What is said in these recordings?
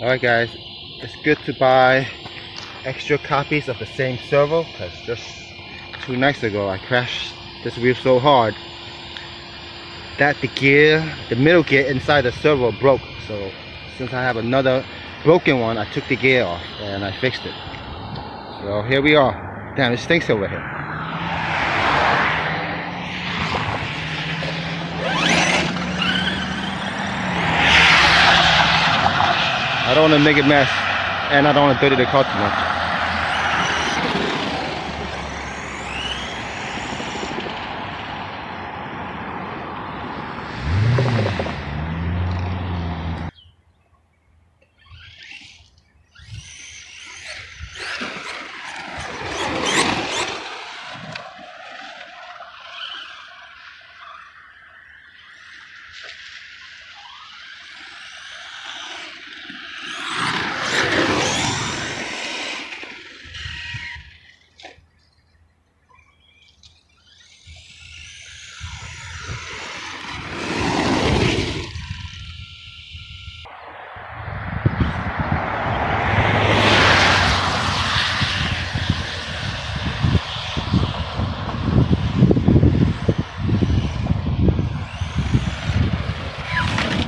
Alright guys, it's good to buy extra copies of the same servo because just 2 nights ago I crashed this wheel so hard that the middle gear inside the servo broke. So since I have another broken one, I took the gear off and I fixed it. So here we are. Damn, it stinks over here. I don't want to make a mess, and I don't want to dirty the car too much.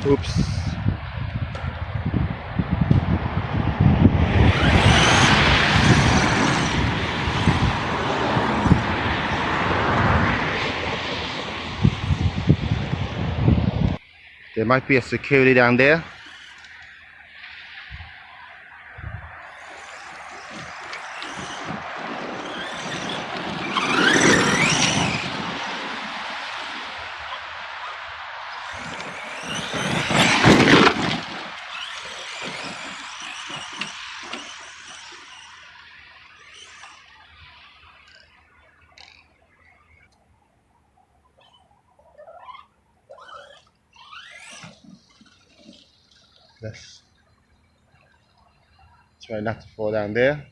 Oops. There might be a security down there. Let's try not to fall down there.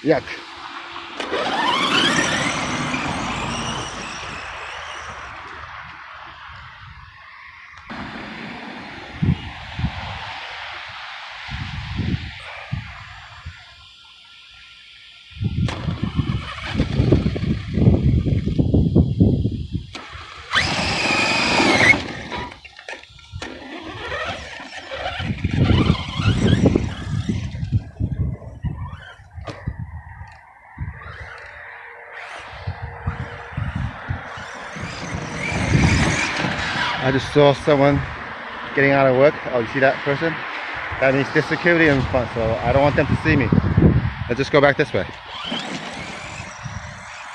Yuck. I just saw someone getting out of work. Oh, you see that person? That means there's security in front, so I don't want them to see me. Let's just go back this way.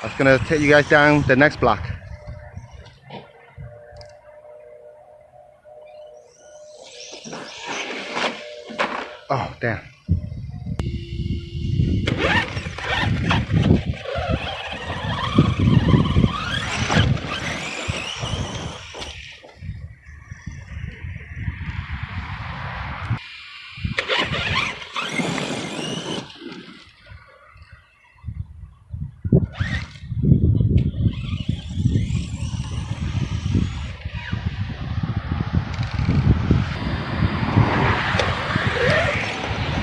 I was gonna take you guys down the next block. Oh, damn.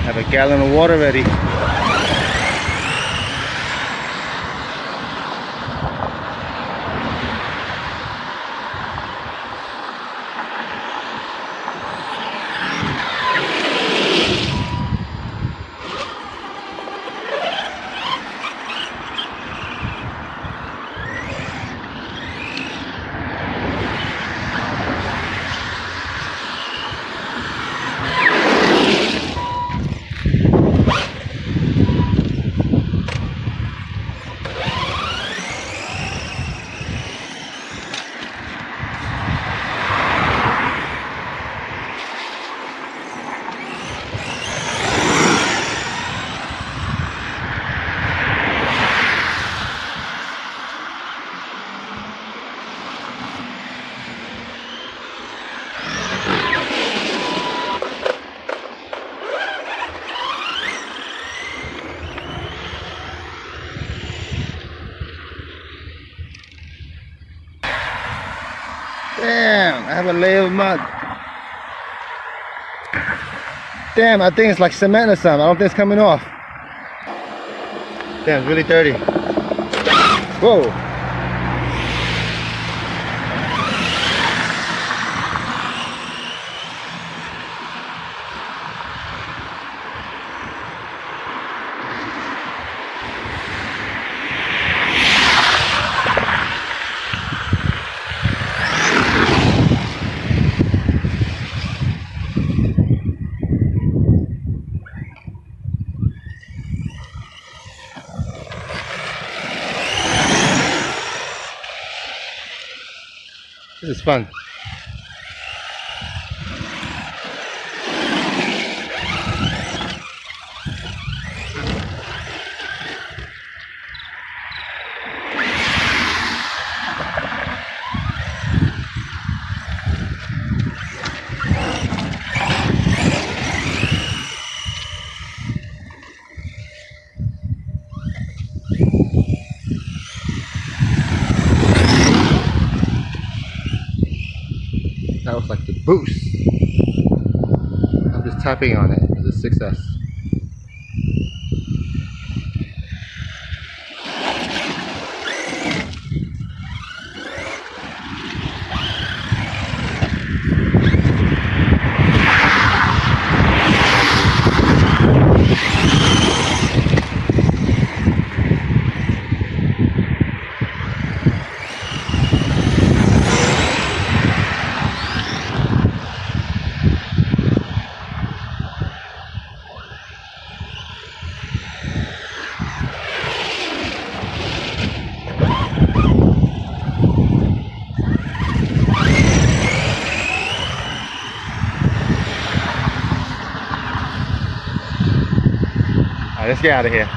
Have a gallon of water ready. have a layer of mud. Damn, I think it's like cement or something. I don't think it's coming off. Damn, it's really dirty. Whoa. This is fun. That was like the boost. I'm just tapping on it. It's a success. Alright, let's get out of here.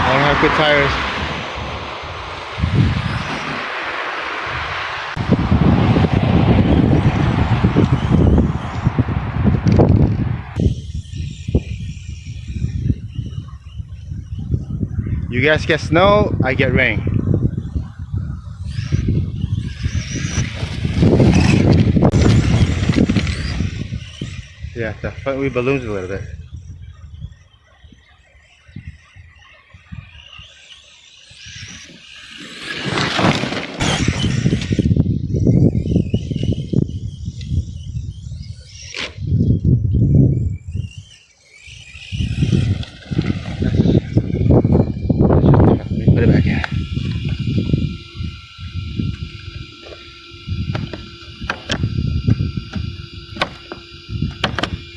I don't have good tires. You guys get snow, I get rain. Yeah, the front wheel balloons a little bit. Put it back in.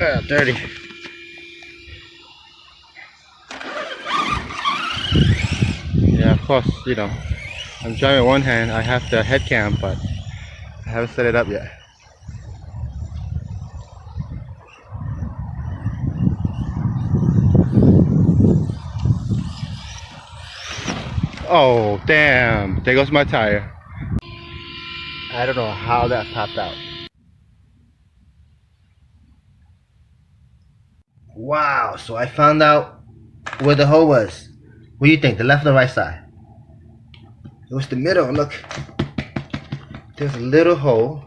Ah, dirty. Yeah, of course, you know, I'm driving one hand, I have the head cam, but I haven't set it up yet. Oh, damn, there goes my tire. I don't know how that popped out. Wow, so I found out where the hole was. What do you think, the left or the right side? It was the middle, look. There's a little hole.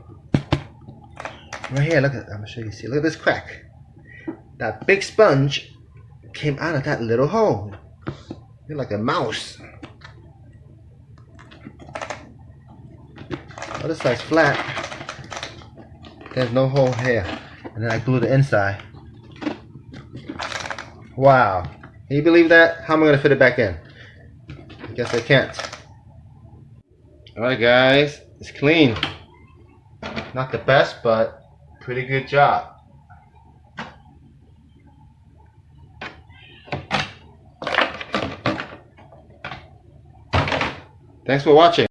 Right here, look at, I'm gonna show you, see, look at this crack. That big sponge came out of that little hole. You're like a mouse. Other side's flat. There's no hole here. And then I glued the inside. Wow. Can you believe that? How am I gonna fit it back in? I guess I can't. Alright guys, it's clean. Not the best, but pretty good job. Thanks for watching.